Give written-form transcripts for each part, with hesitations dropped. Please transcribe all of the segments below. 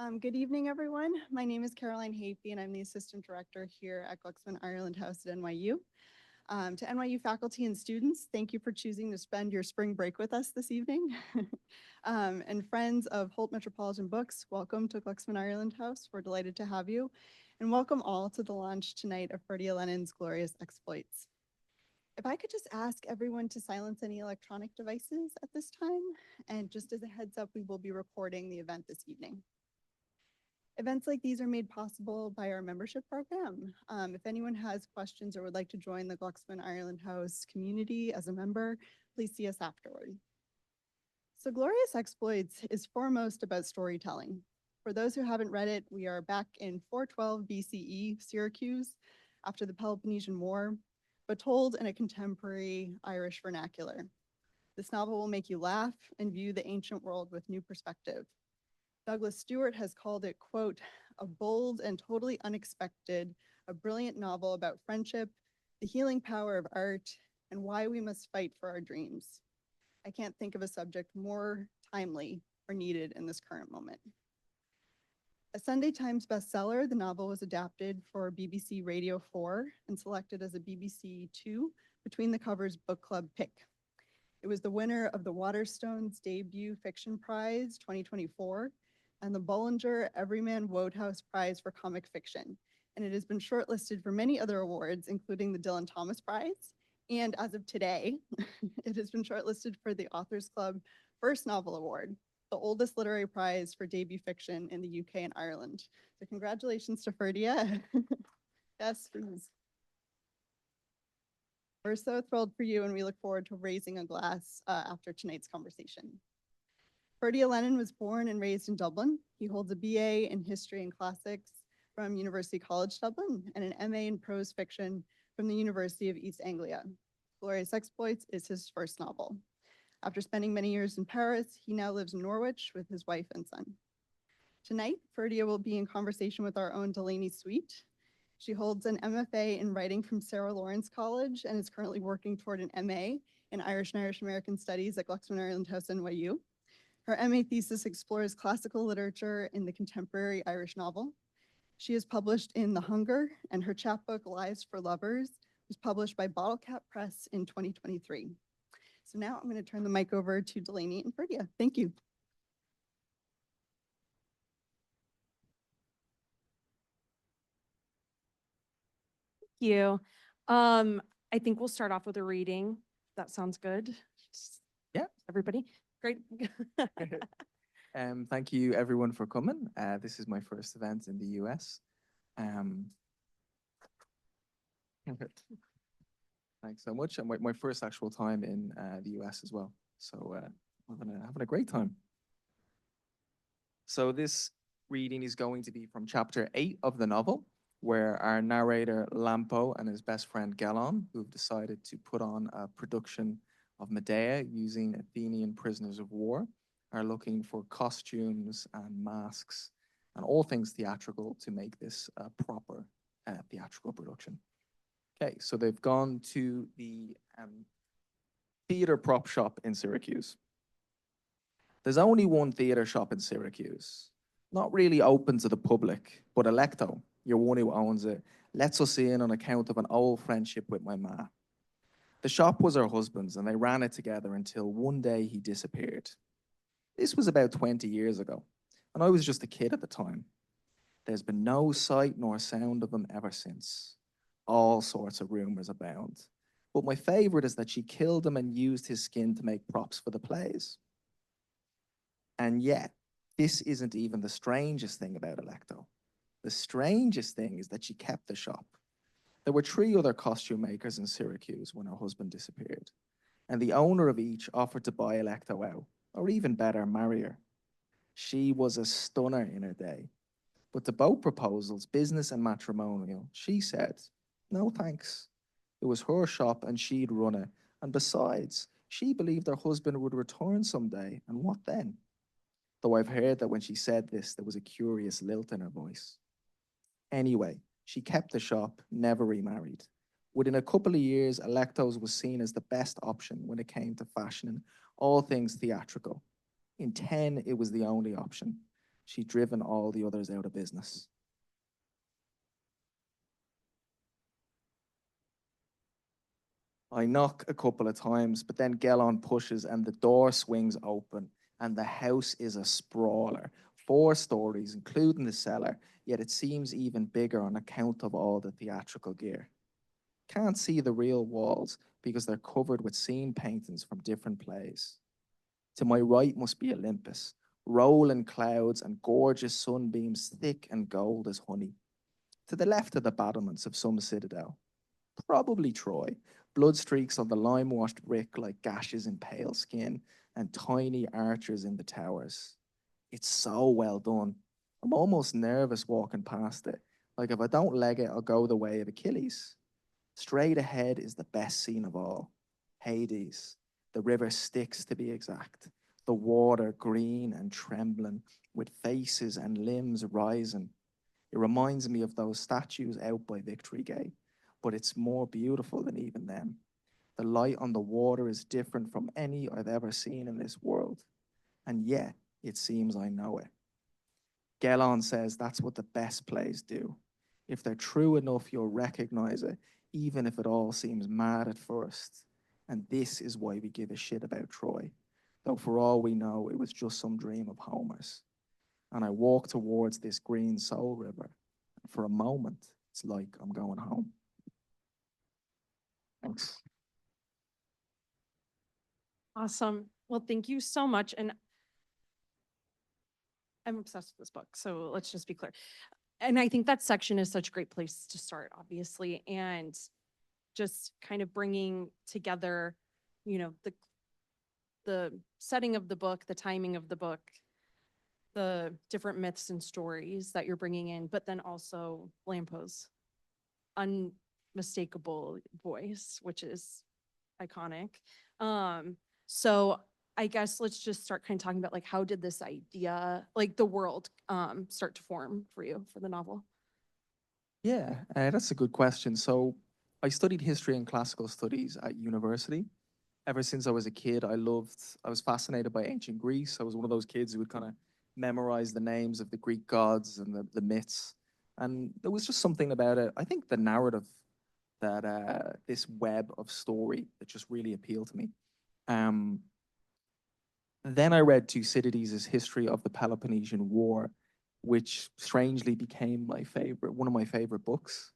Good evening, everyone. My name is Caroline Hafey, and I'm the Assistant Director here at Glucksman Ireland House at NYU. To NYU faculty and students, thank you for choosing to spend your spring break with us this evening. And friends of Holt Metropolitan Books, welcome to Glucksman Ireland House. We're delighted to have you. And welcome all to the launch tonight of Ferdia Lennon's Glorious Exploits. If I could just ask everyone to silence any electronic devices at this time, and just as a heads up, we will be recording the event this evening. Events like these are made possible by our membership program. If anyone has questions or would like to join the Glucksman Ireland House community as a member, please see us afterward. So Glorious Exploits is foremost about storytelling. For those who haven't read it, we are back in 412 BCE, Syracuse, after the Peloponnesian War, but told in a contemporary Irish vernacular. This novel will make you laugh and view the ancient world with new perspective. Douglas Stewart has called it, quote, a bold and totally unexpected, a brilliant novel about friendship, the healing power of art, and why we must fight for our dreams. I can't think of a subject more timely or needed in this current moment. A Sunday Times bestseller, the novel was adapted for BBC Radio 4 and selected as a BBC 2 Between the Covers Book Club pick. It was the winner of the Waterstones Debut Fiction Prize 2024 and the Bollinger Everyman Wodehouse Prize for Comic Fiction. And it has been shortlisted for many other awards, including the Dylan Thomas Prize. And as of today, it has been shortlisted for the Authors Club First Novel Award, the oldest literary prize for debut fiction in the UK and Ireland. So congratulations to Ferdia. Yes, please. We're so thrilled for you, and we look forward to raising a glass after tonight's conversation. Ferdia Lennon was born and raised in Dublin. He holds a BA in History and Classics from University College Dublin and an MA in Prose Fiction from the University of East Anglia. Glorious Exploits is his first novel. After spending many years in Paris, he now lives in Norwich with his wife and son. Tonight, Ferdia will be in conversation with our own Delaney Sweet. She holds an MFA in writing from Sarah Lawrence College and is currently working toward an MA in Irish and Irish American Studies at Glucksman Ireland House NYU. Her MA thesis explores classical literature in the contemporary Irish novel. She is published in The Hunger, and her chapbook Lives for Lovers was published by Bottlecap Press in 2023. So now I'm going to turn the mic over to Delaney and Ferdia. Thank you. Thank you. I think we'll start off with a reading. That sounds good. Yeah. Everybody, great. Thank you everyone for coming. This is my first event in the US. Thanks so much. And my first actual time in the US as well. So having a great time. So this reading is going to be from chapter 8 of the novel, where our narrator Lampo and his best friend Gelon, who've decided to put on a production of Medea using Athenian prisoners of war, are looking for costumes and masks and all things theatrical to make this a proper theatrical production. Okay, so they've gone to the theater prop shop in Syracuse. There's only one theater shop in Syracuse, not really open to the public, but Electo, your one who owns it, lets us in on account of an old friendship with my ma. The shop was her husband's, and they ran it together until one day he disappeared. This was about 20 years ago, and I was just a kid at the time. There's been no sight nor sound of him ever since. All sorts of rumors abound. But my favorite is that she killed him and used his skin to make props for the plays. And yet, this isn't even the strangest thing about Electo. The strangest thing is that she kept the shop. There were 3 other costume makers in Syracuse when her husband disappeared, and the owner of each offered to buy Electo out, or even better, marry her. She was a stunner in her day. But to both proposals, business and matrimonial, she said, no thanks. It was her shop and she'd run it. And besides, she believed her husband would return someday, and what then? Though I've heard that when she said this, there was a curious lilt in her voice. Anyway, she kept the shop, never remarried. Within a couple of years, Electo's was seen as the best option when it came to fashion and all things theatrical. In 10, it was the only option. She'd driven all the others out of business. I knock a couple of times, but then Gelon pushes and the door swings open and the house is a sprawler. 4 stories, including the cellar, yet it seems even bigger on account of all the theatrical gear. Can't see the real walls because they're covered with scene paintings from different plays. To my right must be Olympus, rolling clouds and gorgeous sunbeams thick and gold as honey. To the left are the battlements of some citadel, probably Troy, blood streaks on the lime-washed brick like gashes in pale skin, and tiny archers in the towers. It's so well done. I'm almost nervous walking past it. Like if I don't leg it, I'll go the way of Achilles. Straight ahead is the best scene of all, Hades. The river Styx, to be exact. The water green and trembling, with faces and limbs rising. It reminds me of those statues out by Victory Gate, but it's more beautiful than even them. The light on the water is different from any I've ever seen in this world, and yet it seems I know it. Gelon says that's what the best plays do. If they're true enough, you'll recognize it, even if it all seems mad at first. And this is why we give a shit about Troy, though for all we know, it was just some dream of Homer's. And I walk towards this green soul river. And for a moment, it's like I'm going home. Thanks. Awesome. Well, thank you so much. And I'm obsessed with this book, so let's just be clear. And I think that section is such a great place to start, obviously, and just kind of bringing together, the setting of the book, the timing of the book, the different myths and stories that you're bringing in, but then also Lampo's unmistakable voice, which is iconic. So I guess let's just start kind of talking about like, how did this idea, like the world, start to form for you for the novel? Yeah, that's a good question. So I studied history and classical studies at university. Ever since I was a kid, I was fascinated by ancient Greece. I was one of those kids who would kind of memorize the names of the Greek gods and the myths. And there was just something about it. I think the narrative that this web of story that just really appealed to me. Then I read Thucydides' History of the Peloponnesian War, which strangely became one of my favorite books.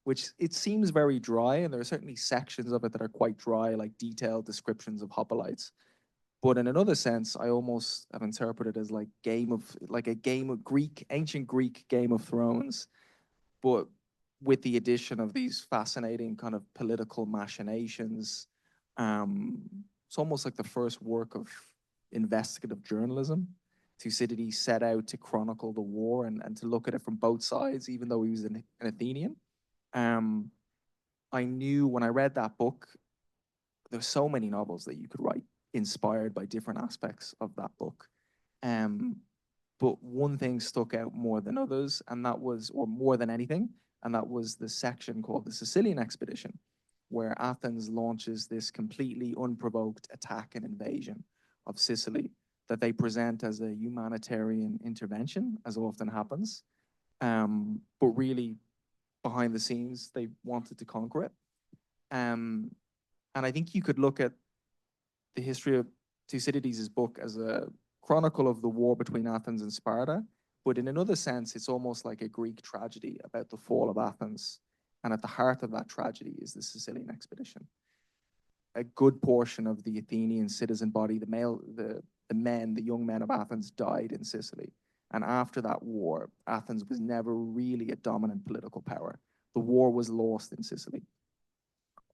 Which it seems very dry, and there are certainly sections of it that are quite dry, like detailed descriptions of hoplites. But in another sense, I almost have interpreted it as like a game of ancient Greek Game of Thrones, but with the addition of these fascinating kind of political machinations. It's almost like the first work of investigative journalism. Thucydides set out to chronicle the war and to look at it from both sides, even though he was an Athenian. I knew when I read that book, there's so many novels that you could write inspired by different aspects of that book. But one thing stuck out more than others, and that was, or more than anything, and that was the section called the Sicilian Expedition, where Athens launches this completely unprovoked attack and invasion of Sicily that they present as a humanitarian intervention, as often happens. But really, behind the scenes, they wanted to conquer it. And I think you could look at the history of Thucydides' book as a chronicle of the war between Athens and Sparta, but in another sense, it's almost like a Greek tragedy about the fall of Athens. And at the heart of that tragedy is the Sicilian expedition. A good portion of the Athenian citizen body, the young men of Athens died in Sicily. And after that war, Athens was never really a dominant political power. The war was lost in Sicily.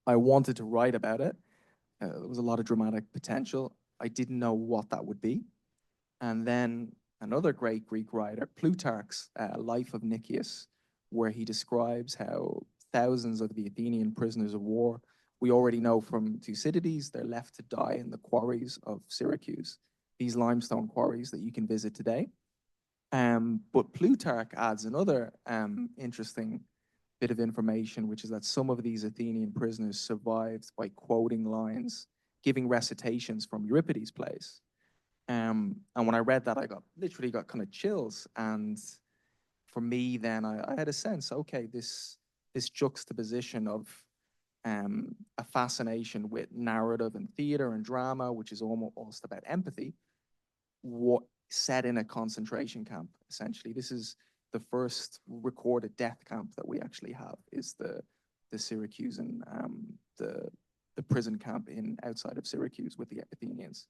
I wanted to write about it. There was a lot of dramatic potential. I didn't know what that would be. And then another great Greek writer, Plutarch's Life of Nicias, where he describes how thousands of the Athenian prisoners of war, we already know from Thucydides, they're left to die in the quarries of Syracuse, these limestone quarries that you can visit today. But Plutarch adds another interesting bit of information, which is that some of these Athenian prisoners survived by quoting lines, giving recitations from Euripides' plays. And when I read that, I literally got kind of chills. And for me, then I had a sense, okay, this juxtaposition of a fascination with narrative and theater and drama, which is almost about empathy, what set in a concentration camp, essentially. This is the first recorded death camp that we actually have, is the Syracusan, the prison camp outside of Syracuse with the Athenians.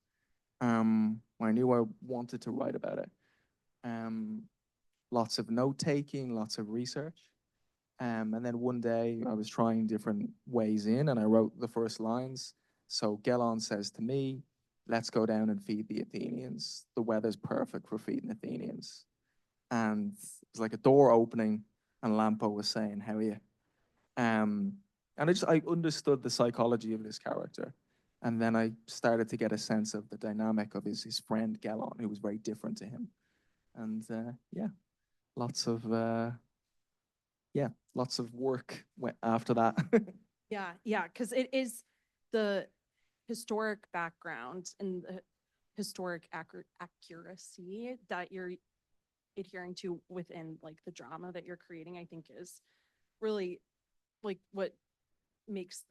I knew I wanted to write about it. Lots of note taking, lots of research. And then one day I was trying different ways in, and I wrote the first lines. So Gelon says to me, let's go down and feed the Athenians. The weather's perfect for feeding Athenians. And it was like a door opening, and Lampo was saying, how are you? And I understood the psychology of this character. And then I started to get a sense of the dynamic of his friend Gelon, who was very different to him. And yeah, lots of work went after that. Yeah, because it is the historic background and the historic accuracy that you're adhering to within like the drama that you're creating, I think is really like what makes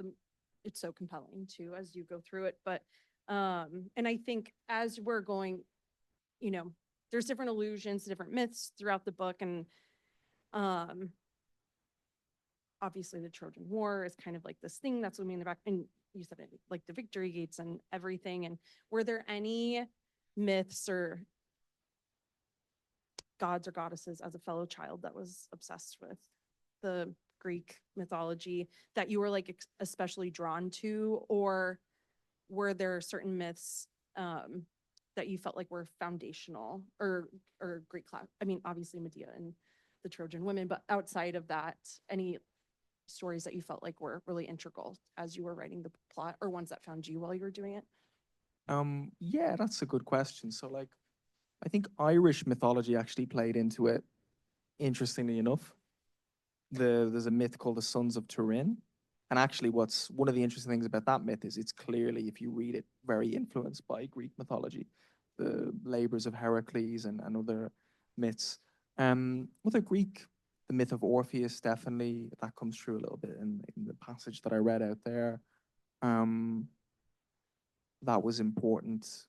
it's so compelling too as you go through it. But and I think as we're going, there's different allusions, different myths throughout the book, and obviously the Trojan War is kind of like this thing that's looming in the back, and you said it, like the victory gates and everything. And were there any myths or gods or goddesses as a fellow child that was obsessed with the Greek mythology that you were like especially drawn to, or were there certain myths that you felt like were foundational or Greek class? I mean, obviously Medea and the Trojan women, but outside of that, any stories that you felt like were really integral as you were writing the plot, or ones that found you while you were doing it? Yeah, that's a good question. So like, I think Irish mythology actually played into it, interestingly enough. There's a myth called the Sons of Turin. And actually what's one of the interesting things about that myth is it's clearly, if you read it, very influenced by Greek mythology, the labors of Heracles and other myths. Other Greek, the myth of Orpheus, definitely, that comes through a little bit in the passage that I read out there. That was important.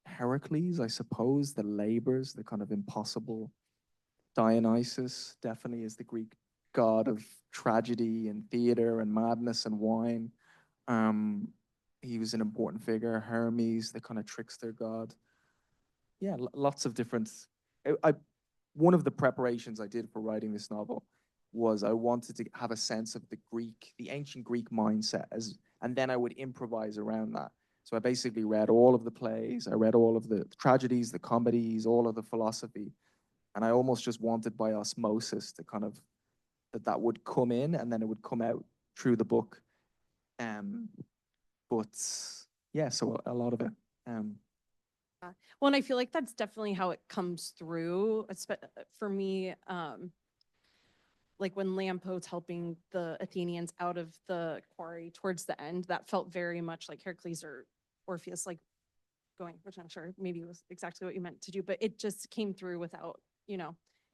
Heracles, I suppose, the labors, the kind of impossible. Dionysus definitely is the Greek god of tragedy and theater and madness and wine. He was an important figure. Hermes, the kind of trickster god. Yeah, lots of different. One of the preparations I did for writing this novel was I wanted to have a sense of the ancient Greek mindset, and then I would improvise around that. So I basically read all of the plays, I read all of the tragedies, the comedies, all of the philosophy, and I almost just wanted by osmosis to kind of that would come in and then it would come out through the book. But yeah, so a lot of it. Well, and I feel like that's definitely how it comes through. For me, like when Lampo's helping the Athenians out of the quarry towards the end, that felt very much like Heracles or Orpheus, like going, which I'm sure maybe was exactly what you meant to do, but it just came through without,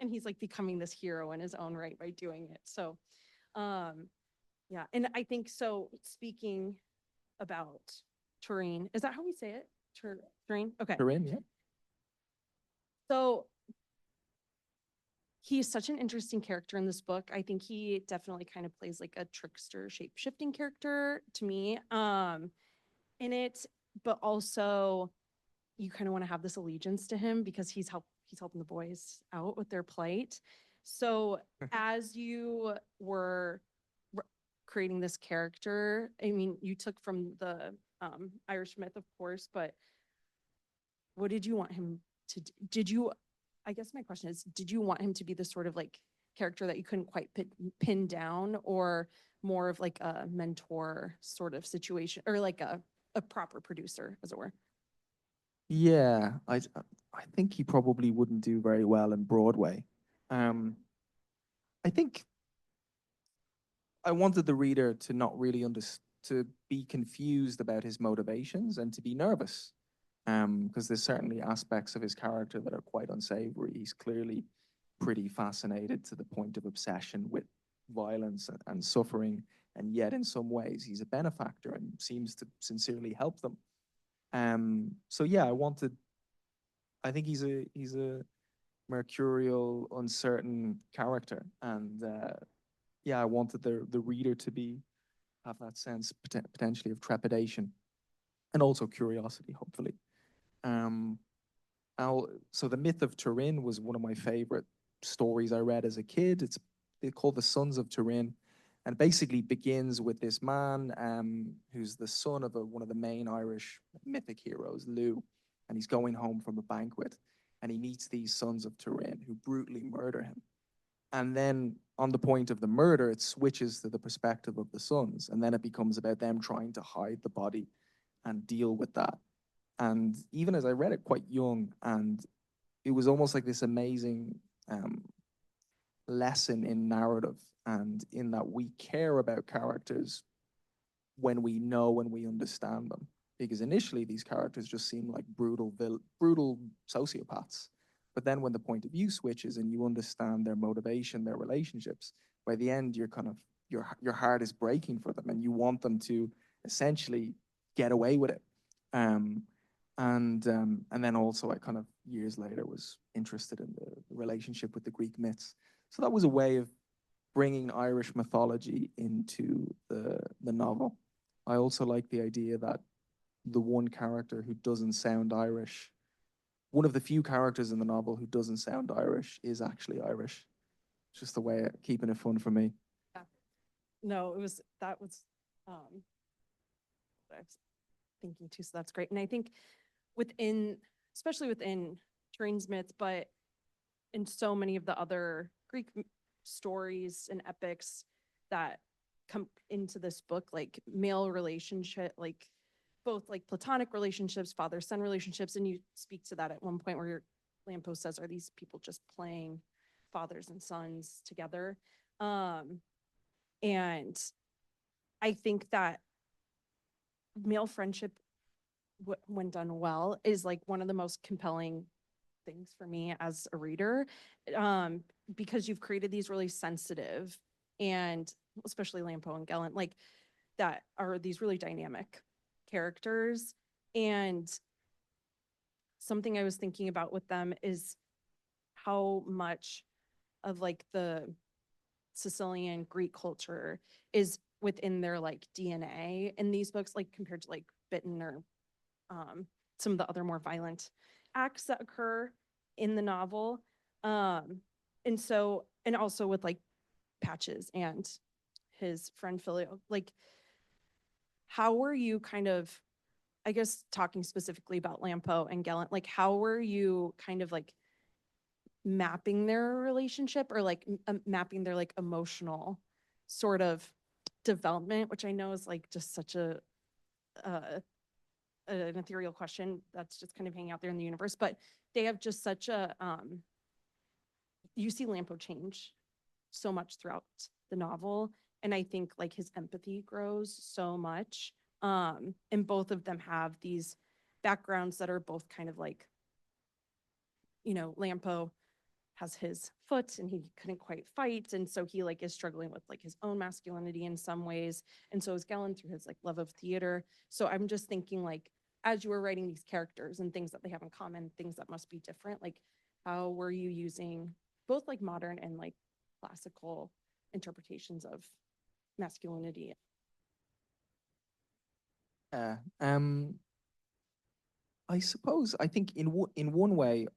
and he's like becoming this hero in his own right by doing it. So, yeah. And I think so, speaking about Turin, is that how we say it? Turin? Okay. Turin, yeah. So he's such an interesting character in this book. I think he definitely kind of plays like a trickster, shape-shifting character to me in it, but also you kind of want to have this allegiance to him because he's helping the boys out with their plight. So as you were creating this character, I mean, you took from the Irish myth, of course, but what did you want him to I guess my question is, did you want him to be this sort of like character that you couldn't quite pin down, or more of like a mentor sort of situation, or like a proper producer, as it were? Yeah, I think he probably wouldn't do very well in Broadway. I think I wanted the reader to not really to be confused about his motivations and to be nervous. Because there's certainly aspects of his character that are quite unsavory. He's clearly pretty fascinated to the point of obsession with violence and suffering, and yet in some ways he's a benefactor and seems to sincerely help them. So yeah, I think he's a mercurial, uncertain character, and yeah, I wanted the reader to have that sense potentially of trepidation and also curiosity, hopefully. Um, so the myth of Turin was one of my favorite stories I read as a kid. It's called The Sons of Turin, and basically begins with this man who's the son of one of the main Irish mythic heroes, Lugh, and he's going home from a banquet, and he meets these sons of Turin who brutally murder him. And then on the point of the murder, it switches to the perspective of the sons, and then it becomes about them trying to hide the body and deal with that. And even as I read it quite young, and it was almost like this amazing lesson in narrative, and in that we care about characters when we know and we understand them. Because initially these characters just seem like brutal sociopaths. But then when the point of view switches and you understand their motivation, their relationships, by the end you're kind of your heart is breaking for them, and you want them to essentially get away with it. And then also I kind of years later was interested in the relationship with the Greek myths. So that was a way of bringing Irish mythology into the novel. I also like the idea that the one character who doesn't sound Irish, one of the few characters in the novel who doesn't sound Irish, is actually Irish. It's just the way of keeping it fun for me. Yeah. No, that was what I was thinking too. So that's great. And I think especially within Turin's myths, but in so many of the other Greek stories and epics that come into this book, like male relationship, like both like platonic relationships, father-son relationships, and you speak to that at one point where your Lampo says, are these people just playing fathers and sons together? And I think that male friendship, when done well, is like one of the most compelling things for me as a reader, because you've created these really sensitive, and especially Lampo and Gelon, like that are these really dynamic characters. And something I was thinking about with them is how much of like the Sicilian Greek culture is within their like DNA in these books, like compared to like Bitten or some of the other more violent acts that occur in the novel. And also with like Patches and his friend Filio, like how were you kind of, I guess talking specifically about Lampo and Gelon, like how were you kind of like mapping their relationship, or like mapping their like emotional sort of development, which I know is like just such an ethereal question that's just kind of hanging out there in the universe, but they have just such a you see Lampo change so much throughout the novel, and I think like his empathy grows so much, and both of them have these backgrounds that are both kind of like, Lampo has his foot and he couldn't quite fight, and so he like is struggling with like his own masculinity in some ways, and so is Gelon through his like love of theater. So I'm just thinking, like, as you were writing these characters and things that they have in common, things that must be different, like how were you using both like modern and like classical interpretations of masculinity? Yeah. I think in one way,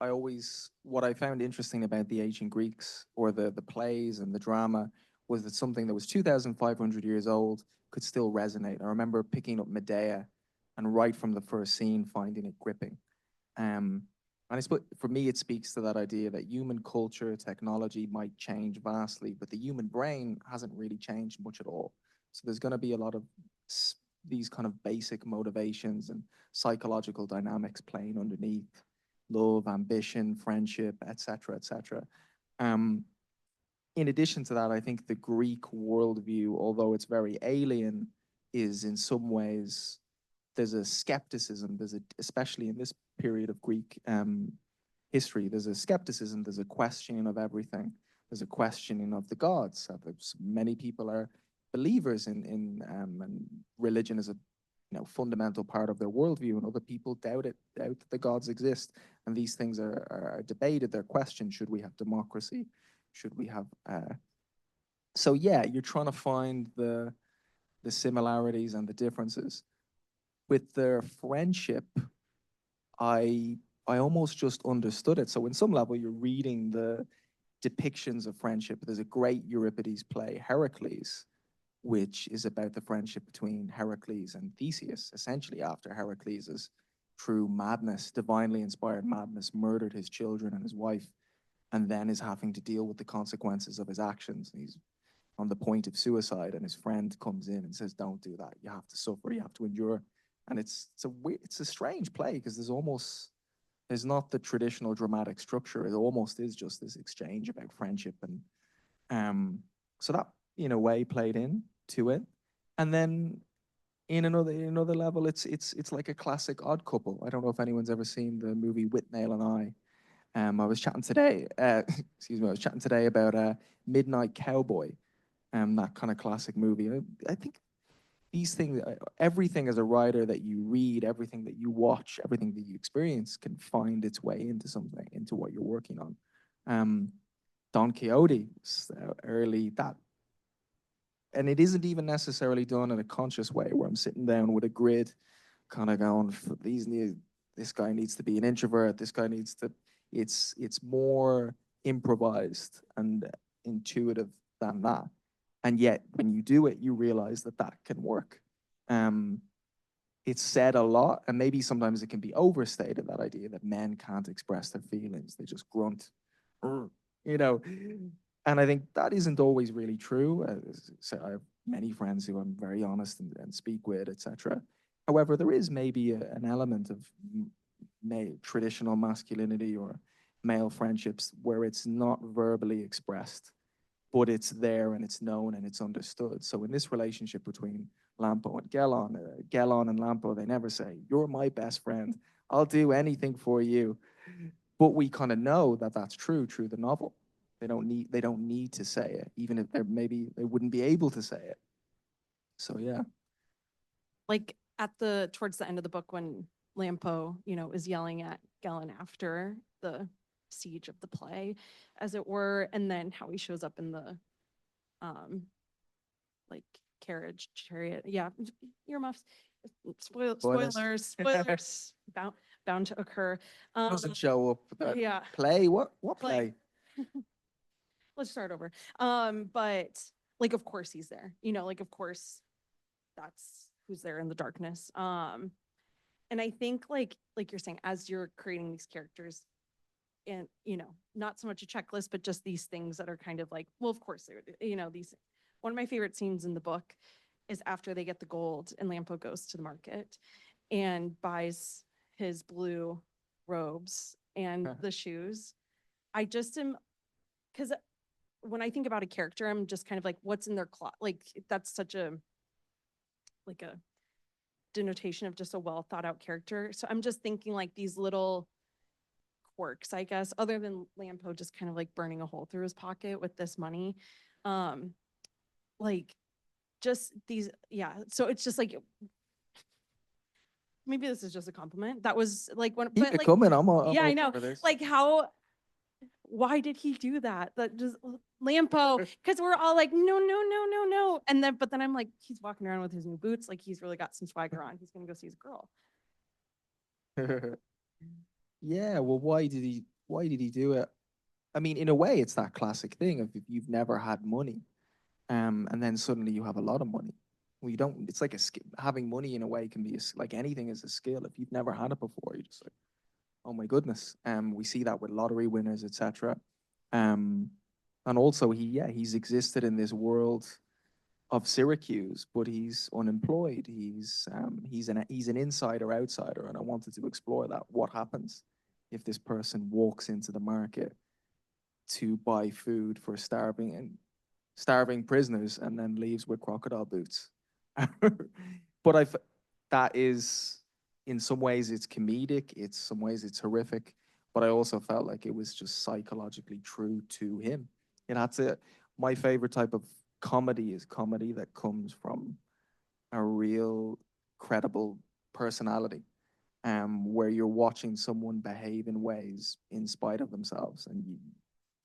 what I found interesting about the ancient Greeks, or the plays and the drama, was that something that was 2,500 years old could still resonate. I remember picking up Medea, and right from the first scene finding it gripping. And I suppose for me, it speaks to that idea that human culture, technology might change vastly, but the human brain hasn't really changed much at all. So there's going to be a lot of these kind of basic motivations and psychological dynamics playing underneath: love, ambition, friendship, etc., etc. In addition to that, I think the Greek worldview, although it's very alien, is in some ways there's a skepticism. Especially in this period of Greek history, there's a skepticism. There's a questioning of everything. There's a questioning of the gods. Many people are believers in and religion is a fundamental part of their worldview, and other people doubt that the gods exist. And these things are debated. They're questioned. Should we have democracy? Should we have? So yeah, you're trying to find the similarities and the differences. With their friendship, I almost just understood it. So in some level, you're reading the depictions of friendship. There's a great Euripides play, Heracles, which is about the friendship between Heracles and Theseus, essentially after Heracles' through madness, divinely inspired madness, murdered his children and his wife, and then is having to deal with the consequences of his actions. And he's on the point of suicide, and his friend comes in and says, "Don't do that. You have to suffer. You have to endure." And it's a strange play because there's not the traditional dramatic structure. It almost is just this exchange about friendship, and so that in a way played into it. And then in another level, it's like a classic Odd Couple. I don't know if anyone's ever seen the movie Whitnell and I. I was chatting today. Excuse me. I was chatting today about Midnight Cowboy, that kind of classic movie. I think these things, everything as a writer that you read, everything that you watch, everything that you experience can find its way into something, into what you're working on. Don Quixote, early that. And it isn't even necessarily done in a conscious way where I'm sitting down with a grid, kind of going, this guy needs to be an introvert, this guy needs to, it's more improvised and intuitive than that. And yet, when you do it, you realize that can work. It's said a lot, and maybe sometimes it can be overstated, that idea that men can't express their feelings. They just grunt, you know. And I think that isn't always really true. So I have many friends who I'm very honest and speak with, etc. However, there is maybe an element of traditional masculinity or male friendships where it's not verbally expressed, but it's there and it's known and it's understood. So in this relationship between Lampo and Gelon, Gelon and Lampo, they never say, "You're my best friend. I'll do anything for you." But we kind of know that that's true through the novel. They don't need to say it, even if they wouldn't be able to say it. So yeah. Like towards the end of the book when Lampo, is yelling at Gelon after the siege of the play, as it were, and then how he shows up in the like carriage, chariot. Yeah, earmuffs. Spoilers bound to occur. Doesn't show up. Yeah. Play? What Play. play? Let's start over. But like, of course he's there. Like, of course that's who's there in the darkness. And I think like you're saying, as you're creating these characters, and not so much a checklist, but just these things that are kind of like, well, of course these. One of my favorite scenes in the book is after they get the gold and Lampo goes to the market and buys his blue robes and the shoes. I just am, because when I think about a character, I'm just kind of like, what's in their closet? Like, that's such a denotation of just a well thought out character. So I'm just thinking like these little quirks, I guess, other than Lampo just kind of like burning a hole through his pocket with this money. Like just these, yeah. So it's just like, maybe this is just a compliment. That was like one, Keep but it like, coming. I'm yeah, I know. for this. Like why did he do that? That just Lampo, because we're all like, no. And then, but then I'm like, he's walking around with his new boots. Like he's really got some swagger on. He's going to go see his girl. Yeah. Well, why did he do it? I mean, in a way, it's that classic thing of if you've never had money, and then suddenly you have a lot of money. Well, you don't. It's like having money in a way can be like anything is a skill. If you've never had it before, you're just like, oh my goodness. We see that with lottery winners, etc. And also he's existed in this world of Syracuse, but he's unemployed. He's an insider outsider, and I wanted to explore that. What happens if this person walks into the market to buy food for starving prisoners and then leaves with crocodile boots? But that is, in some ways it's comedic, it's some ways it's horrific, but I also felt like it was just psychologically true to him. And that's it. My favorite type of comedy is comedy that comes from a real credible personality, where you're watching someone behave in ways in spite of themselves, and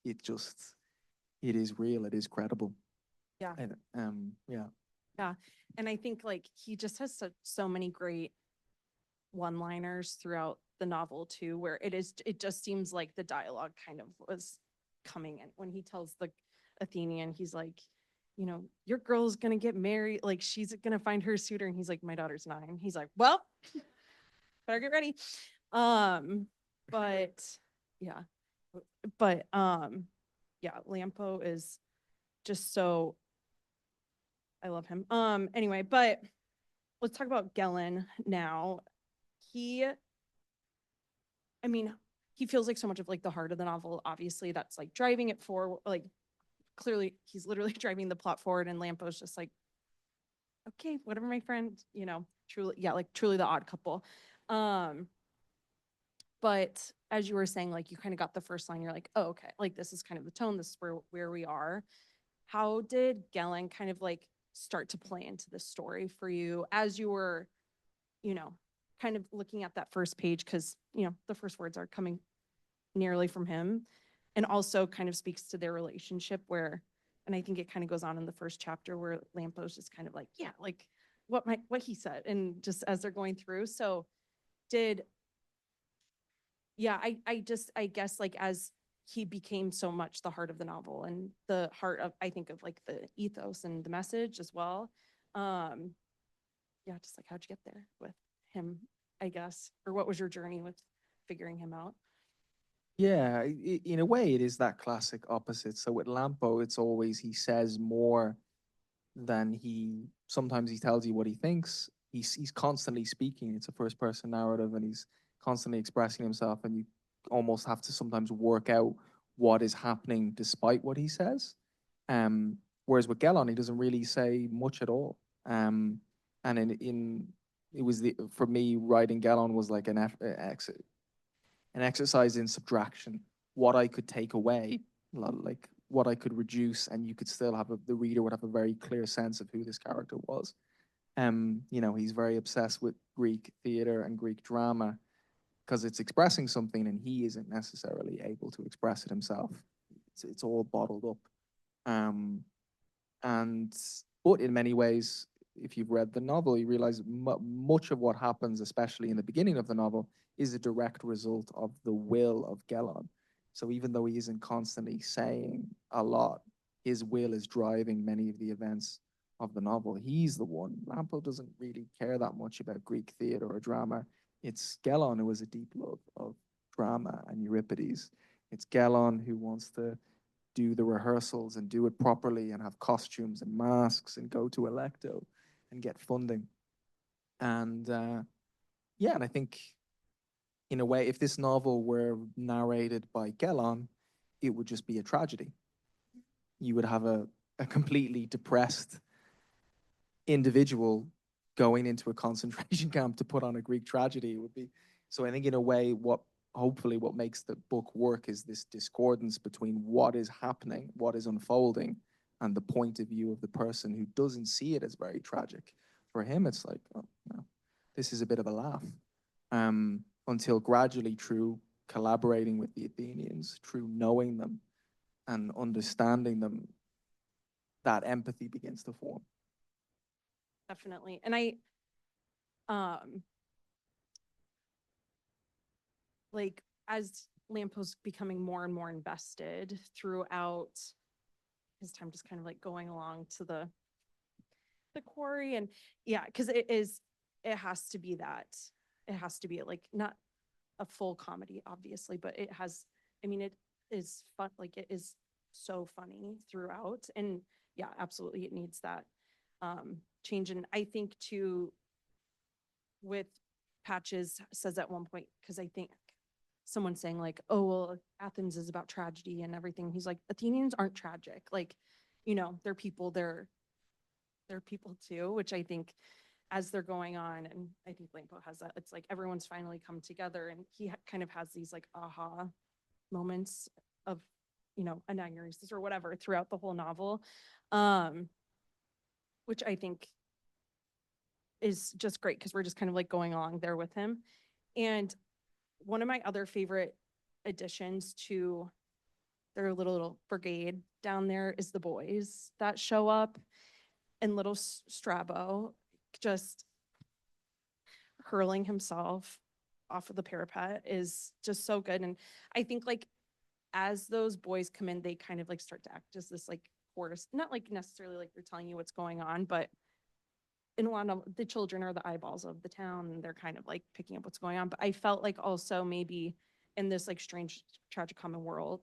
it just, it is real, it is credible. Yeah. And yeah. Yeah. And I think like he just has so many great one-liners throughout the novel too, where it just seems like the dialogue kind of was coming in when he tells the Athenian, he's like, you know, your girl's gonna get married, like she's gonna find her suitor. And he's like, my daughter's 9. He's like, well, better get ready. But yeah, yeah, Lampo is just so, I love him. Anyway, but let's talk about Gelon now. I mean, he feels like so much of like the heart of the novel, obviously, that's like driving it forward. Like clearly he's literally driving the plot forward, and Lampo's just like, okay, whatever, my friend, you know, truly, yeah, like truly the odd couple. But as you were saying, like you kind of got the first line, you're like, oh, okay, like this is kind of the tone, this is where we are. How did Gelon kind of like start to play into the story for you as you were, you know, kind of looking at that first page? Because, you know, the first words are coming nearly from him, and also kind of speaks to their relationship where, and I think it kind of goes on in the first chapter where Lampo's just kind of like, yeah, like what he said, and just as they're going through. So did, yeah, I guess like as he became so much the heart of the novel and the heart of, I think, of like the ethos and the message as well. Yeah, just like how'd you get there with him, I guess, or what was your journey with figuring him out? Yeah, in a way, it is that classic opposite. So with Lampo, it's always he says more than he. Sometimes he tells you what he thinks. He's constantly speaking. It's a first person narrative, and he's constantly expressing himself. And you almost have to sometimes work out what is happening despite what he says. Whereas with Gelon, he doesn't really say much at all. And in it was the, for me, writing Gelon was like an exercise in subtraction, what I could take away, like what I could reduce, and you could still have the reader would have a very clear sense of who this character was. You know, he's very obsessed with Greek theater and Greek drama because it's expressing something, and he isn't necessarily able to express it himself. It's all bottled up. Um, and but in many ways, if you've read the novel, you realize much of what happens, especially in the beginning of the novel, is a direct result of the will of Gelon. So even though he isn't constantly saying a lot, his will is driving many of the events of the novel. He's the one. Lampo doesn't really care that much about Greek theater or drama. It's Gelon who has a deep love of drama and Euripides. It's Gelon who wants to do the rehearsals and do it properly and have costumes and masks and go to Electo and get funding. And yeah, and I think in a way, if this novel were narrated by Gelon, it would just be a tragedy. You would have a completely depressed individual going into a concentration camp to put on a Greek tragedy. It would be, so I think in a way, what hopefully what makes the book work is this discordance between what is happening, what is unfolding, and the point of view of the person who doesn't see it as very tragic. For him, it's like, oh, no, this is a bit of a laugh. Until gradually, through collaborating with the Athenians, through knowing them and understanding them, that empathy begins to form. Definitely. And um, like as Lampo's becoming more and more invested throughout his time, just kind of like going along to the quarry, and yeah, because it has to be that, it has to be like not a full comedy, obviously, but it has, I mean, it is fun, like it is so funny throughout, and yeah, absolutely, it needs that change. And I think too, with Patches says at one point, because I think someone saying like, oh, well, Athens is about tragedy and everything. He's like, Athenians aren't tragic. Like, you know, they're people, they're people too, which I think as they're going on, and I think Lampo has that, it's like everyone's finally come together, and he kind of has these like aha moments of, you know, anagnorisis or whatever throughout the whole novel, which I think is just great because we're just kind of like going along there with him. And one of my other favorite additions to their little brigade down there is the boys that show up, and little Strabo just hurling himself off of the parapet is just so good. And I think like as those boys come in, they kind of like start to act as this like chorus, not like necessarily like they're telling you what's going on, but in a lot of the children are the eyeballs of the town, and they're kind of like picking up what's going on. But I felt like also maybe in this like strange tragicomic world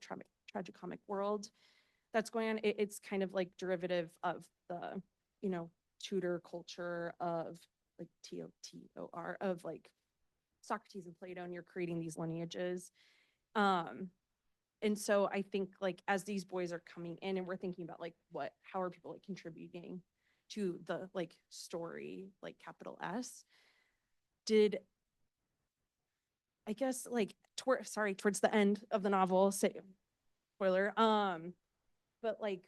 that's going on, it's kind of like derivative of the, you know, Tudor culture of like TOTOR of like Socrates and Plato, and you're creating these lineages. And so I think like as these boys are coming in and we're thinking about like how are people like contributing to the like story, like capital S, did I guess like towards the end of the novel, say spoiler, but like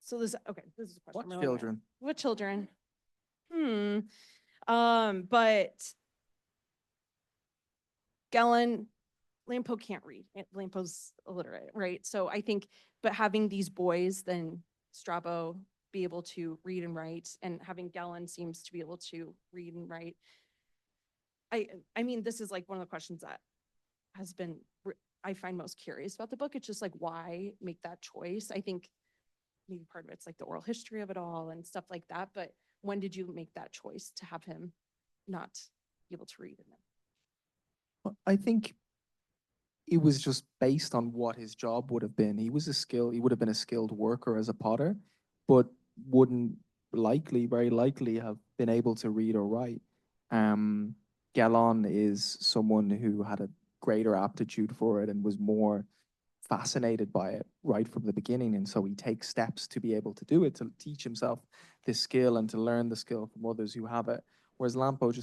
so this is a question. What I'm really gonna- children? What children? But Gelon, Lampo can't read. Lampo's illiterate, right? So I think, but having these boys, then Strabo be able to read and write, and having Gelon seems to be able to read and write. I mean, this is like one of the questions that has been, I find most curious about the book. It's just like, why make that choice? I think maybe part of it's like the oral history of it all and stuff like that. But when did you make that choice to have him not be able to read in them? I think it was just based on what his job would have been. He would have been a skilled worker as a potter, but wouldn't very likely have been able to read or write. Gelon is someone who had a greater aptitude for it and was more fascinated by it right from the beginning. And so he takes steps to be able to do it, to teach himself this skill and to learn the skill from others who have it. Whereas Lampo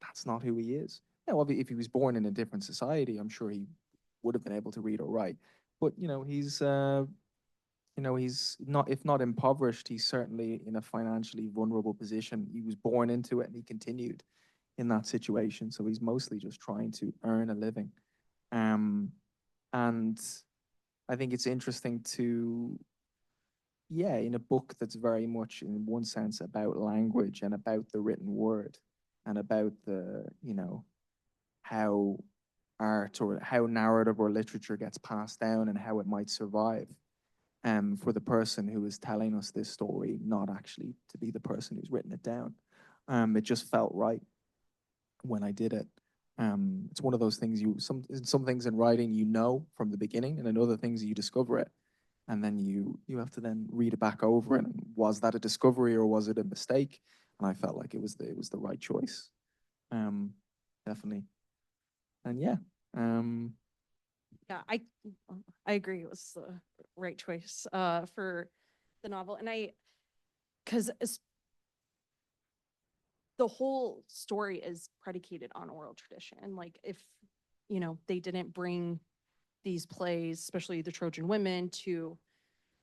that's not who he is. Now, if he was born in a different society, I'm sure he would have been able to read or write. But he's not, if not impoverished, he's certainly in a financially vulnerable position. He was born into it and he continued in that situation. So he's mostly just trying to earn a living. And I think it's interesting in a book that's very much in one sense about language and about the written word and about how art or how narrative or literature gets passed down and how it might survive. For the person who is telling us this story, not actually to be the person who's written it down. It just felt right when I did it. It's one of those things some things in writing from the beginning, and in other things you discover it, and then you have to then read it back over. And was that a discovery or was it a mistake? And I felt like it was the right choice. Definitely. And yeah. Yeah, I agree. It was the right choice for the novel. And because the whole story is predicated on oral tradition. Like if, they didn't bring these plays, especially the Trojan women, to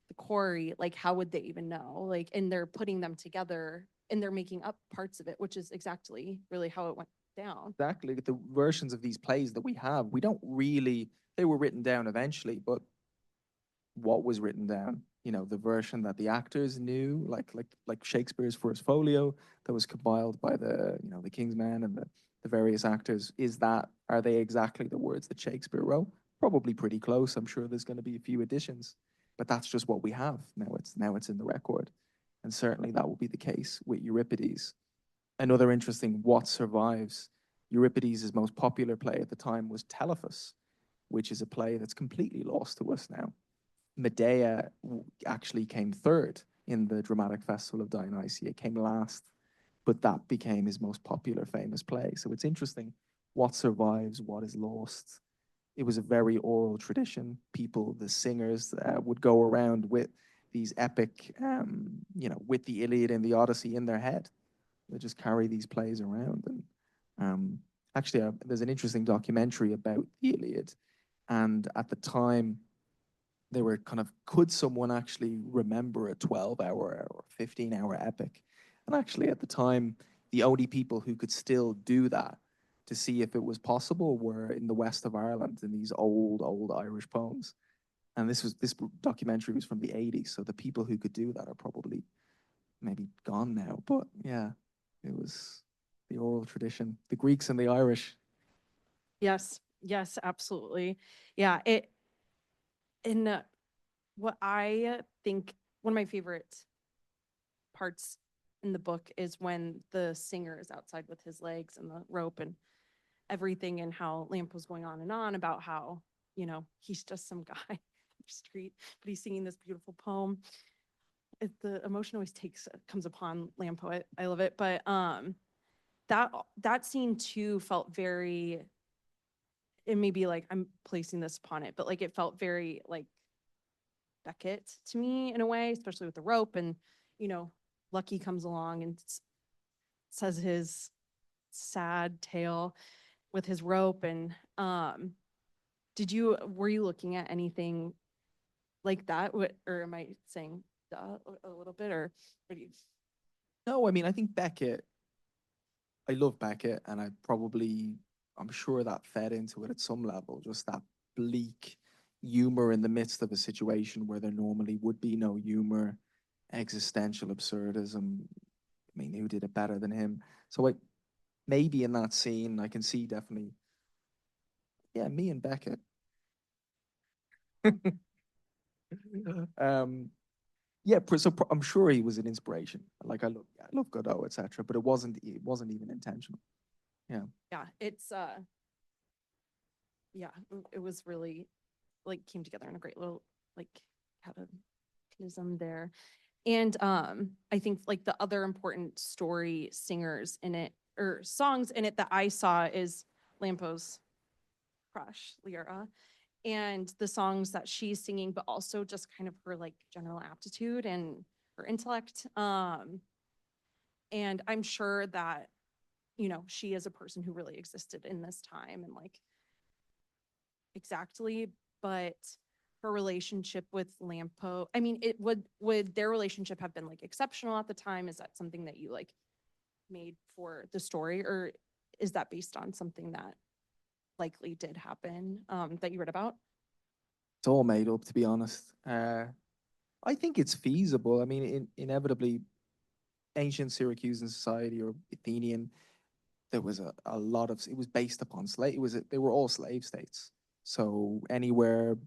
the quarry, like how would they even know? Like, and they're putting them together and they're making up parts of it, which is exactly really how it went down. Exactly. The versions of these plays that we have, they were written down eventually, but what was written down? The version that the actors knew, like Shakespeare's First Folio that was compiled by the King's Men and the various actors, are they exactly the words that Shakespeare wrote? Probably pretty close. I'm sure there's going to be a few additions, but that's just what we have. Now it's in the record. And certainly that will be the case with Euripides. Another interesting what survives. Euripides' most popular play at the time was Telephus, which is a play that's completely lost to us now. Medea actually came third in the dramatic festival of Dionysia. It came last, but that became his most popular, famous play. So it's interesting what survives, what is lost. It was a very oral tradition. The singers would go around with these epic, with the Iliad and the Odyssey in their head. They just carry these plays around. And actually, there's an interesting documentary about the Iliad. And at the time, they were kind of, could someone actually remember a 12-hour or 15-hour epic? And actually, at the time, the only people who could still do that to see if it was possible were in the west of Ireland in these old Irish poems. And this documentary was from the 80s, so the people who could do that are probably maybe gone now. But yeah, it was the oral tradition, the Greeks and the Irish. Yes, yes, absolutely. Yeah, what I think one of my favorite parts in the book is when the singer is outside with his legs and the rope and everything, and how Lampo's going on and on about how, he's just some guy on the street, but he's singing this beautiful poem. The emotion always comes upon Lampo. I love it. But that scene too felt very, it may be like I'm placing this upon it, but like it felt very like Beckett to me in a way, especially with the rope. And Lucky comes along and says his sad tale with his rope. And were you looking at anything like that? Or am I saying a little bit, or what do you? No, I mean, I think Beckett, I love Beckett, and I'm sure that fed into it at some level, just that bleak humor in the midst of a situation where there normally would be no humor, existential absurdism. I mean, who did it better than him? So maybe in that scene, I can see definitely, yeah, me and Beckett. Yeah, so I'm sure he was an inspiration. Like I love Godot, etc. But it wasn't even intentional. Yeah. Yeah, it was really like came together in a great little like cataclysm there. And I think like the other important story singers in it, or songs in it, that I saw is Lampo's crush, Lyra, and the songs that she's singing, but also just kind of her like general aptitude and her intellect. And I'm sure that, she is a person who really existed in this time and like exactly, but her relationship with Lampo, I mean, it would their relationship have been like exceptional at the time? Is that something that you like made for the story, or is that based on something that likely did happen, that you read about? It's all made up, to be honest. I think it's feasible. I mean, inevitably, ancient Syracusan society or Athenian, there was a lot of, it was based upon slave. They were all slave states. So anywhere,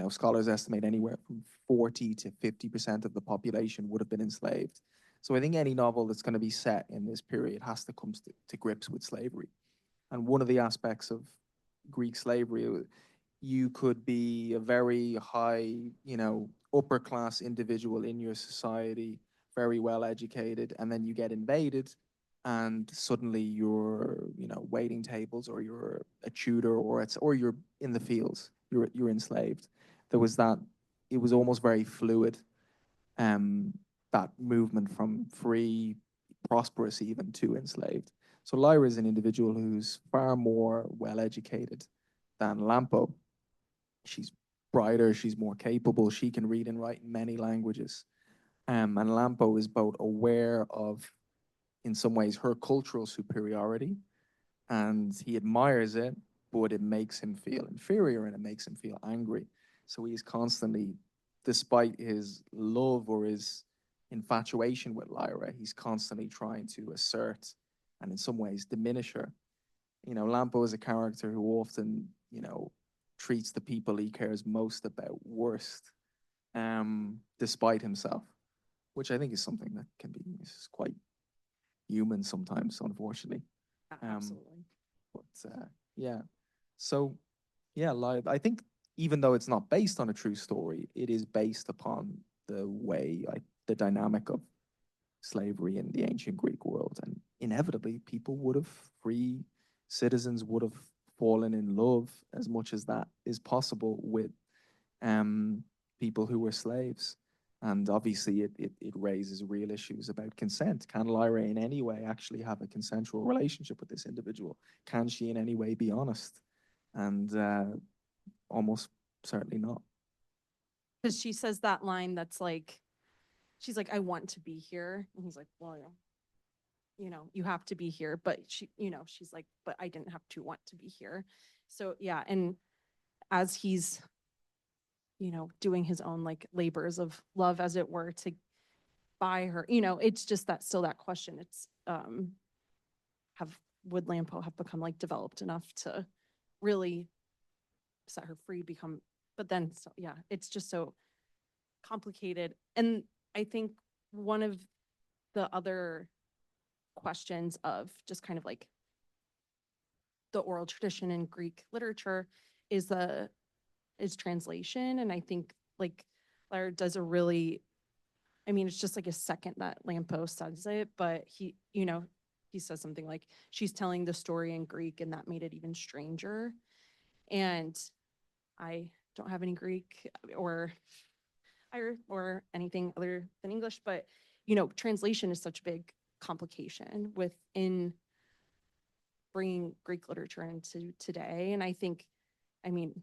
scholars estimate anywhere from 40 to 50% of the population would have been enslaved. So I think any novel that's going to be set in this period has to come to grips with slavery. And one of the aspects of Greek slavery, you could be a very high, upper class individual in your society, very well educated, and then you get invaded, and suddenly you're, waiting tables, or you're a tutor, or you're in the fields, you're enslaved. There was that. It was almost very fluid. That movement from free, prosperous even, to enslaved. So Lyra is an individual who's far more well educated than Lampo. She's brighter, she's more capable, she can read and write in many languages. And Lampo is both aware of, in some ways, her cultural superiority, and he admires it, but it makes him feel inferior and it makes him feel angry. So he's constantly, despite his love or his infatuation with Lyra, he's constantly trying to assert and in some ways diminish her. Lampo is a character who often, treats the people he cares most about worst, despite himself, which I think is something that can be quite human sometimes, unfortunately. Absolutely. But yeah, so yeah, I think even though it's not based on a true story, it is based upon the way, the dynamic of slavery in the ancient Greek world, and inevitably free citizens would have fallen in love as much as that is possible with people who were slaves. And obviously it raises real issues about consent. Can Lyra in any way actually have a consensual relationship with this individual? Can she in any way be honest? And almost certainly not. Because she says that line that's like, she's like, I want to be here. And he's like, well, you know, you have to be here. But she, you know, she's like, but I didn't have to want to be here. So yeah. And as he's, you know, doing his own like labors of love, as it were, to buy her, you know, it's just that still that question. It's would Lampo have become like developed enough to really set her free, become, but then so yeah, it's just so complicated. And I think one of the other questions of just kind of like the oral tradition in Greek literature is translation. And I think like Lyra does a really, I mean, it's just like a second that Lampo says it, but he, you know, he says something like, she's telling the story in Greek and that made it even stranger. And I don't have any Greek or anything other than English, but you know, translation is such a big complication within bringing Greek literature into today. And I think, I mean,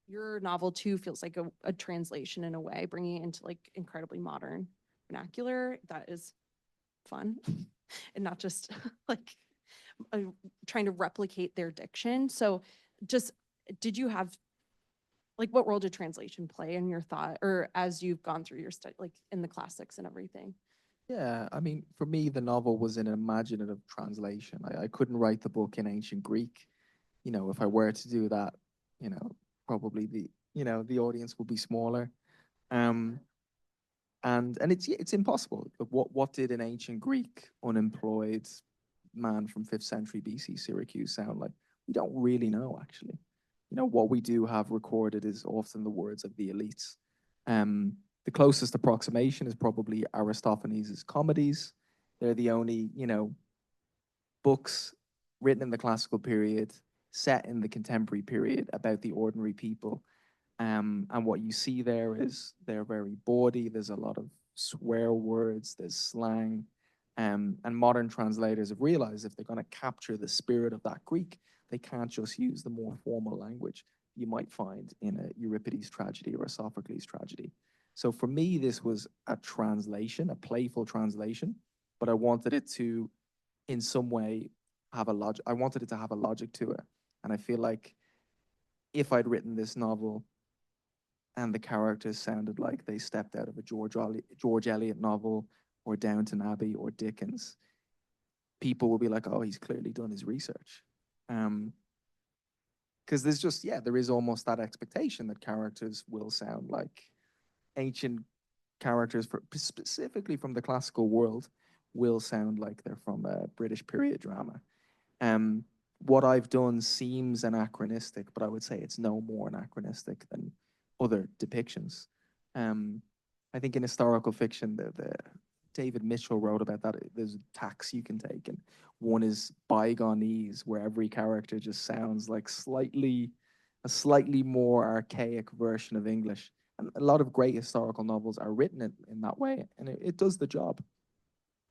your novel too feels like a translation in a way, bringing it into like incredibly modern vernacular. That is fun and not just like trying to replicate their diction. So just, did you have, like, what role did translation play in your thought, or as you've gone through your study, like in the classics and everything? Yeah, I mean, for me, the novel was an imaginative translation. I couldn't write the book in ancient Greek. You know, if I were to do that, you know, probably the audience would be smaller. Um, and it's impossible. But what did an ancient Greek unemployed man from 5th century BC Syracuse sound like? We don't really know, actually. You know, what we do have recorded is often the words of the elites. The closest approximation is probably Aristophanes' comedies. They're the only, you know, books written in the classical period, set in the contemporary period about the ordinary people. And what you see there is they're very bawdy. There's a lot of swear words, there's slang. And modern translators have realized if they're going to capture the spirit of that Greek, they can't just use the more formal language you might find in a Euripides tragedy or a Sophocles tragedy. So for me, this was a translation, a playful translation, but I wanted it to, in some way, have a logic. I wanted it to have a logic to it. And I feel like if I'd written this novel and the characters sounded like they stepped out of a George Eliot novel or Downton Abbey or Dickens, people will be like, oh, he's clearly done his research. Because there's just, yeah, there is almost that expectation that characters will sound like ancient characters, specifically from the classical world, will sound like they're from a British period drama. What I've done seems anachronistic, but I would say it's no more anachronistic than other depictions. I think in historical fiction, the David Mitchell wrote about that. There's a tax you can take, and one is Bygoneese, where every character just sounds like a slightly more archaic version of English. And a lot of great historical novels are written in that way, and it does the job.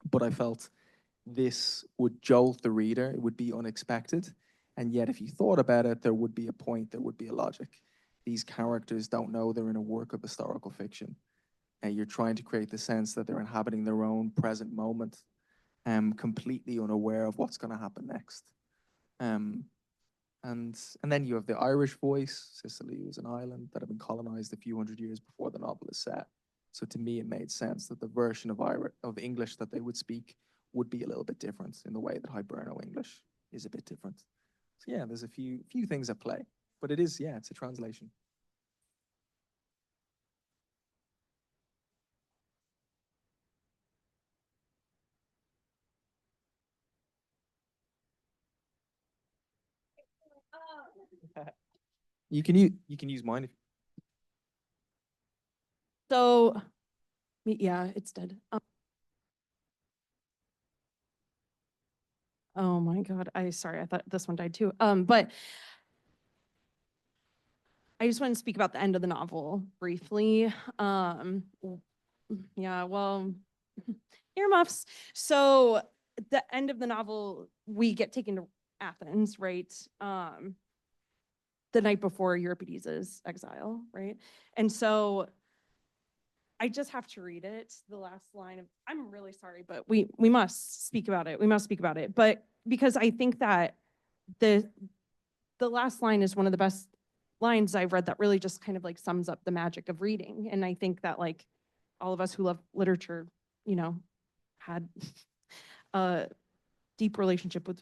But I felt this would jolt the reader. It would be unexpected. And yet, if you thought about it, there would be a point, there would be a logic. These characters don't know they're in a work of historical fiction. And you're trying to create the sense that they're inhabiting their own present moment, completely unaware of what's going to happen next. And then you have the Irish voice. Sicily was an island that had been colonized a few hundred years before the novel is set. So to me, it made sense that the version of English that they would speak would be a little bit different in the way that Hiberno English is a bit different. So yeah, there's a few things at play, but it is, yeah, it's a translation. You can use mine if So yeah, it's dead. Oh my God. Sorry, I thought this one died too. But I just want to speak about the end of the novel briefly. Yeah, well, earmuffs. So the end of the novel, we get taken to Athens, right? The night before Euripides' exile, right? And so I just have to read it. The last line of, I'm really sorry, but we must speak about it. We must speak about it. But because I think that the last line is one of the best lines I've read that really just kind of like sums up the magic of reading. And I think that like all of us who love literature, you know, had a deep relationship with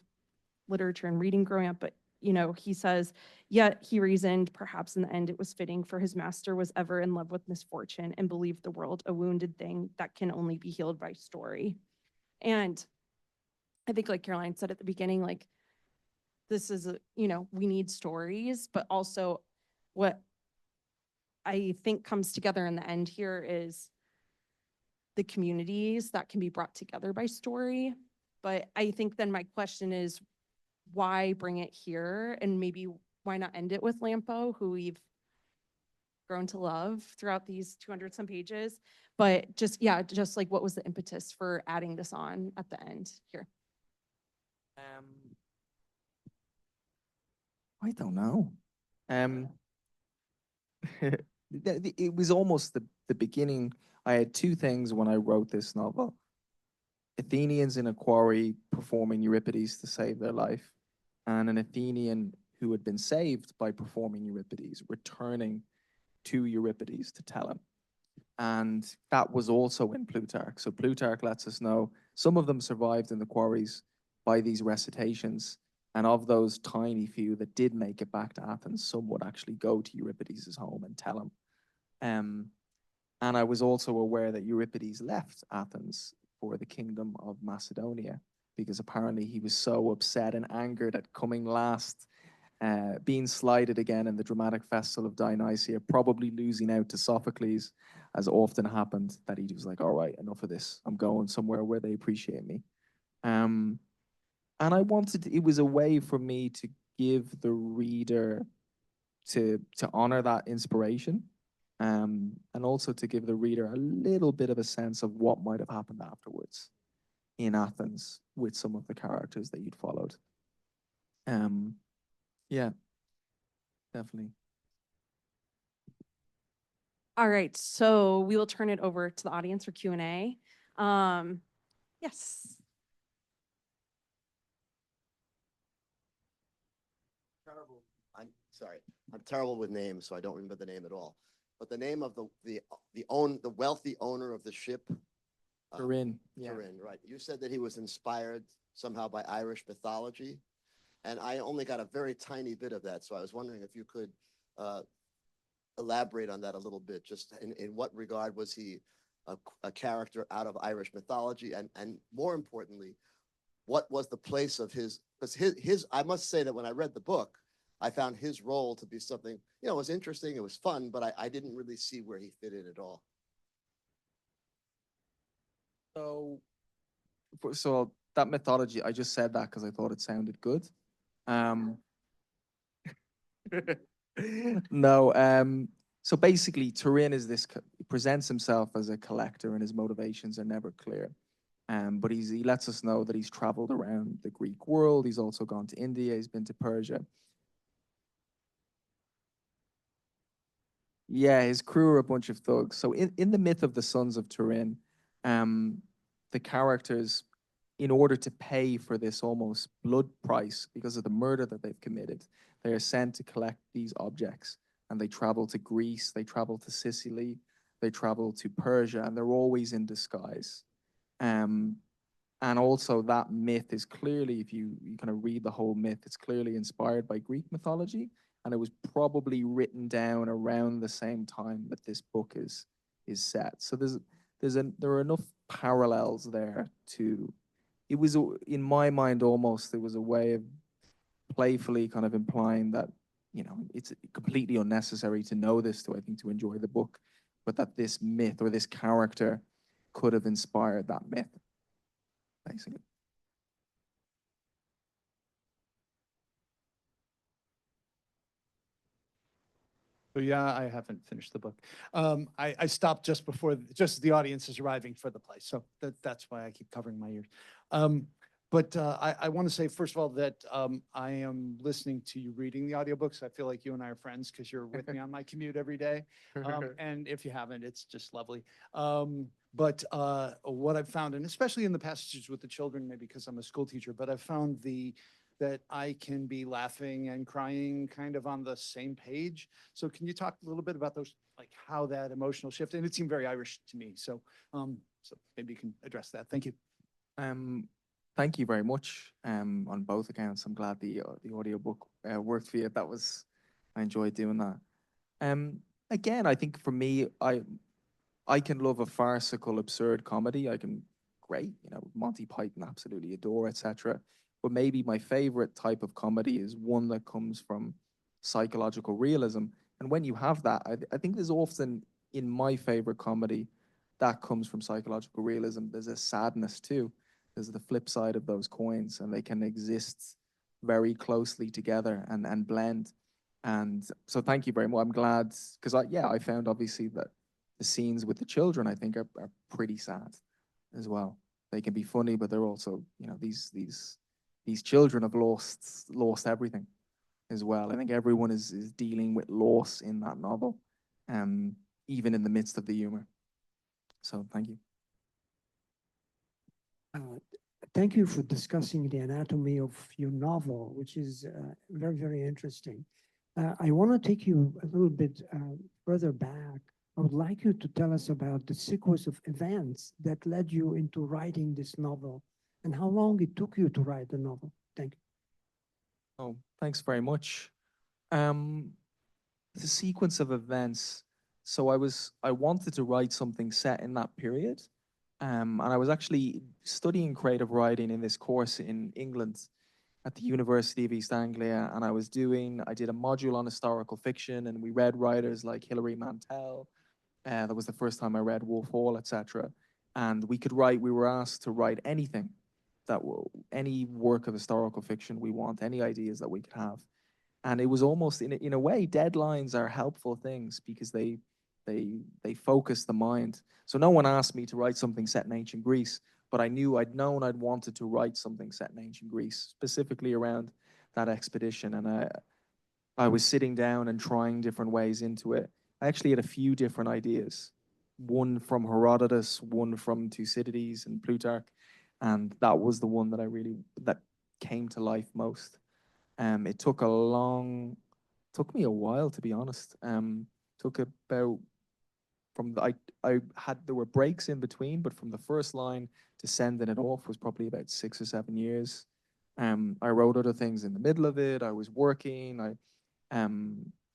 literature and reading growing up. But, you know, he says, yet he reasoned, perhaps in the end it was fitting, for his master was ever in love with misfortune and believed the world a wounded thing that can only be healed by story. And I think like Caroline said at the beginning, like, this is, you know, we need stories, but also what I think comes together in the end here is the communities that can be brought together by story. But I think then my question is, why bring it here? And maybe why not end it with Lampo, who we've grown to love throughout these 200 some pages? But just, yeah, just like what was the impetus for adding this on at the end here? I don't know. It was almost the beginning. I had two things when I wrote this novel. Athenians in a quarry performing Euripides to save their life, and an Athenian who had been saved by performing Euripides returning to Euripides to tell him. And that was also in Plutarch. So Plutarch lets us know some of them survived in the quarries by these recitations. And of those tiny few that did make it back to Athens, some would actually go to Euripides' home and tell him. And I was also aware that Euripides left Athens for the kingdom of Macedonia, because apparently he was so upset and angered at coming last, being slighted again in the dramatic festival of Dionysia, probably losing out to Sophocles, as often happened, that he was like, all right, enough of this. I'm going somewhere where they appreciate me. And I wanted, it was a way for me to give the reader, to honor that inspiration, and also to give the reader a little bit of a sense of what might have happened afterwards in Athens with some of the characters that you'd followed. Yeah, definitely. All right, so we will turn it over to the audience for Q&A. Yes. Terrible. I'm sorry. I'm terrible with names, so I don't remember the name at all. But the name of the wealthy owner of the ship, Turin. Yeah. Turin, right? You said that he was inspired somehow by Irish mythology, and I only got a very tiny bit of that. So I was wondering if you could elaborate on that a little bit. Just in what regard was he a character out of Irish mythology, and more importantly, what was the place of his? Because his I must say that when I read the book, I found his role to be something, you know, it was interesting, it was fun, but I didn't really see where he fit in at all. So that mythology, I just said that because I thought it sounded good. No, so basically Turin is this, presents himself as a collector and his motivations are never clear. But he lets us know that he's traveled around the Greek world. He's also gone to India. He's been to Persia. Yeah, his crew are a bunch of thugs. So in the myth of the sons of Turin, the characters, in order to pay for this almost blood price because of the murder that they've committed, they are sent to collect these objects. And they travel to Greece, they travel to Sicily, they travel to Persia, and they're always in disguise. And also that myth is clearly, if you kind of read the whole myth, it's clearly inspired by Greek mythology. And it was probably written down around the same time that this book is set. So there are enough parallels there to, it was, in my mind, almost, it was a way of playfully kind of implying that, you know, it's completely unnecessary to know this to, I think, to enjoy the book, but that this myth or this character could have inspired that myth, basically. So yeah, I haven't finished the book. I stopped just before, just as the audience is arriving for the play. So that's why I keep covering my ears. But I want to say, first of all, that I am listening to you reading the audiobooks. I feel like you and I are friends because you're with me on my commute every day. And if you haven't, it's just lovely. But what I've found, and especially in the passages with the children, maybe because I'm a school teacher, but I've found that I can be laughing and crying kind of on the same page. So can you talk a little bit about those, like how that emotional shift, and it seemed very Irish to me. So maybe you can address that. Thank you. Thank you very much on both accounts. I'm glad the audiobook worked for you. I enjoyed doing that. Again, I think for me, I can love a farcical, absurd comedy. Great, Monty Python, absolutely adore, etc. But maybe my favorite type of comedy is one that comes from psychological realism. And when you have that, I think there's often in my favorite comedy that comes from psychological realism, there's a sadness too. There's the flip side of those coins, and they can exist very closely together and blend. And so thank you very much. I'm glad, because I found obviously that the scenes with the children, I think, are pretty sad as well. They can be funny, but they're also, these children have lost everything as well. I think everyone is dealing with loss in that novel, even in the midst of the humor. So thank you. Thank you for discussing the anatomy of your novel, which is very, very interesting. I want to take you a little bit further back. I would like you to tell us about the sequence of events that led you into writing this novel and how long it took you to write the novel. Thank you. Oh, thanks very much. The sequence of events. So I wanted to write something set in that period. And I was actually studying creative writing in this course in England at the University of East Anglia. And I did a module on historical fiction, and we read writers like Hilary Mantel. That was the first time I read Wolf Hall, etc. And we were asked to write anything, any work of historical fiction we want, any ideas that we could have. And it was almost, in a way, deadlines are helpful things because they focus the mind. So no one asked me to write something set in ancient Greece, but I'd known I'd wanted to write something set in ancient Greece, specifically around that expedition. And I was sitting down and trying different ways into it. I actually had a few different ideas, one from Herodotus, one from Thucydides and Plutarch, and that was the one that came to life most. It took me a while, to be honest. Took about there were breaks in between, but from the first line to sending it off was probably about 6 or 7 years. I wrote other things in the middle of it. I was working,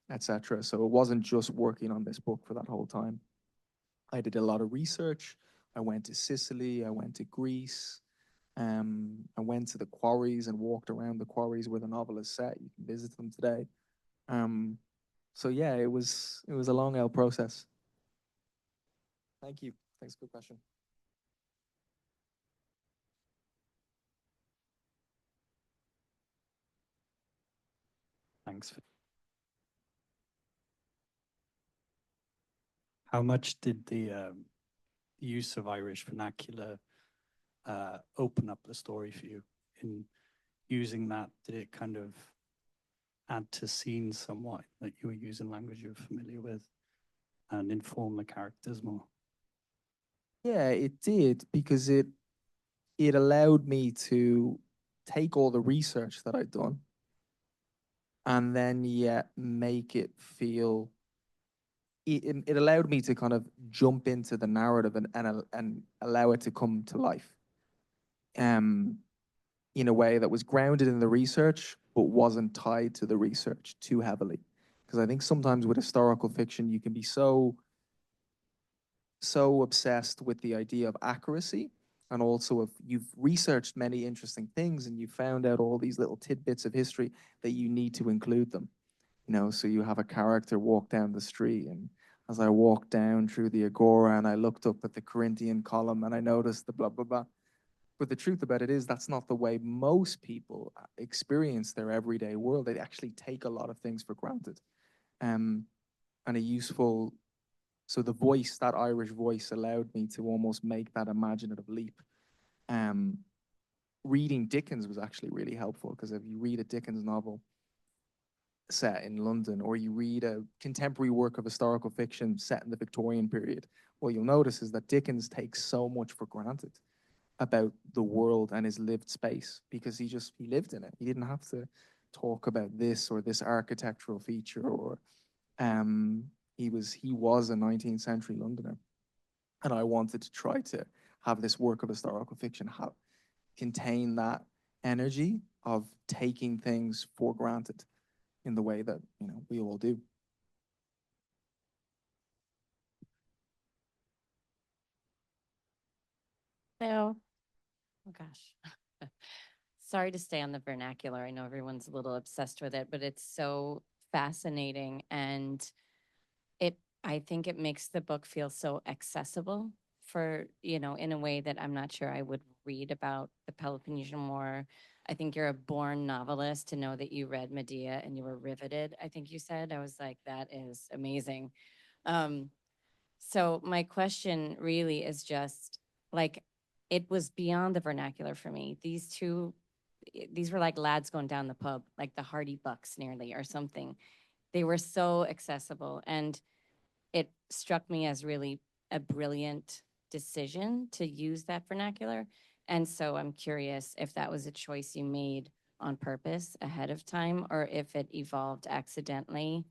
etc. So it wasn't just working on this book for that whole time. I did a lot of research. I went to Sicily. I went to Greece. I went to the quarries and walked around the quarries where the novel is set. You can visit them today. So yeah, it was a long old process. Thank you. Thanks for the question. Thanks. How much did the use of Irish vernacular open up the story for you? In using that, did it kind of add to scenes somewhat, that you were using language you're familiar with, and inform the characters more? Yeah, it did, because it allowed me to take all the research that I'd done and then yet make it feel, it allowed me to kind of jump into the narrative and allow it to come to life in a way that was grounded in the research, but wasn't tied to the research too heavily. Because I think sometimes with historical fiction, you can be so obsessed with the idea of accuracy, and also if you've researched many interesting things and you found out all these little tidbits of history, that you need to include them. So you have a character walk down the street, and as I walked down through the agora and I looked up at the Corinthian column and I noticed the blah, blah, blah. But the truth about it is that's not the way most people experience their everyday world. They actually take a lot of things for granted. and a useful, so the voice, that Irish voice allowed me to almost make that imaginative leap. Reading Dickens was actually really helpful, because if you read a Dickens novel set in London, or you read a contemporary work of historical fiction set in the Victorian period, what you'll notice is that Dickens takes so much for granted about the world and his lived space, because he lived in it. He didn't have to talk about this or this architectural feature, or he was a 19th century Londoner. And I wanted to try to have this work of historical fiction contain that energy of taking things for granted in the way that, you know, we all do. Hello. Oh gosh. Sorry to stay on the vernacular. I know everyone's a little obsessed with it, but it's so fascinating, and I think it makes the book feel so accessible for, you know, in a way that I'm not sure I would read about the Peloponnesian War. I think you're a born novelist to know that you read Medea and you were riveted, I think you said. I was like, that is amazing. So my question really is just like, it was beyond the vernacular for me. These were like lads going down the pub, like the Hardy Bucks nearly or something. They were so accessible, and it struck me as really a brilliant decision to use that vernacular. And so I'm curious if that was a choice you made on purpose ahead of time, or if it evolved accidentally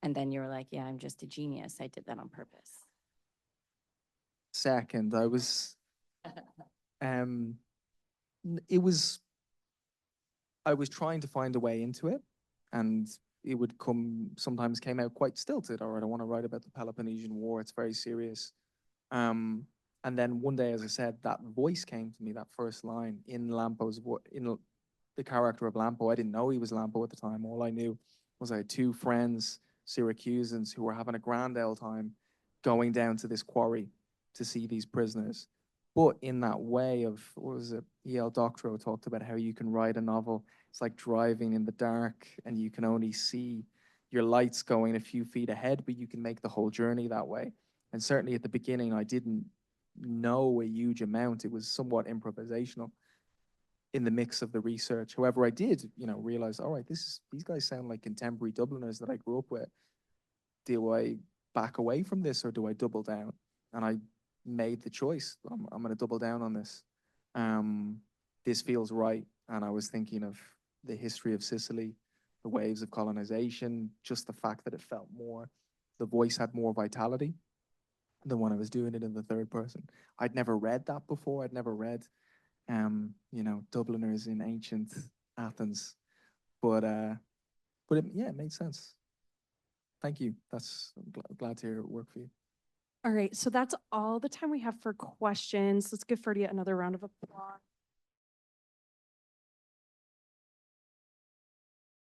and then you were like, yeah, I'm just a genius, I did that on purpose. Second, I was I was trying to find a way into it, and it would sometimes came out quite stilted. Or I don't want to write about the Peloponnesian War, it's very serious. And then one day, as I said, that voice came to me, that first line in in the character of Lampo. I didn't know he was Lampo at the time. All I knew was I had two friends, Syracusans, who were having a grand old time going down to this quarry to see these prisoners. But in that way of, what was it, E.L. Doctorow talked about how you can write a novel. It's like driving in the dark, and you can only see your lights going a few feet ahead, but you can make the whole journey that way. And certainly at the beginning, I didn't know a huge amount. It was somewhat improvisational in the mix of the research. However, I did, you know, realize, all right, these guys sound like contemporary Dubliners that I grew up with. Do I back away from this, or do I double down? And I made the choice. I'm going to double down on this. This feels right. And I was thinking of the history of Sicily, the waves of colonization, just the fact that it felt more, the voice had more vitality than when I was doing it in the third person. I'd never read that before. I'd never read, you know, Dubliners in ancient Athens, but yeah, it made sense. Thank you. I'm glad to hear it worked for you. All right, so that's all the time we have for questions. Let's give Ferdia another round of applause.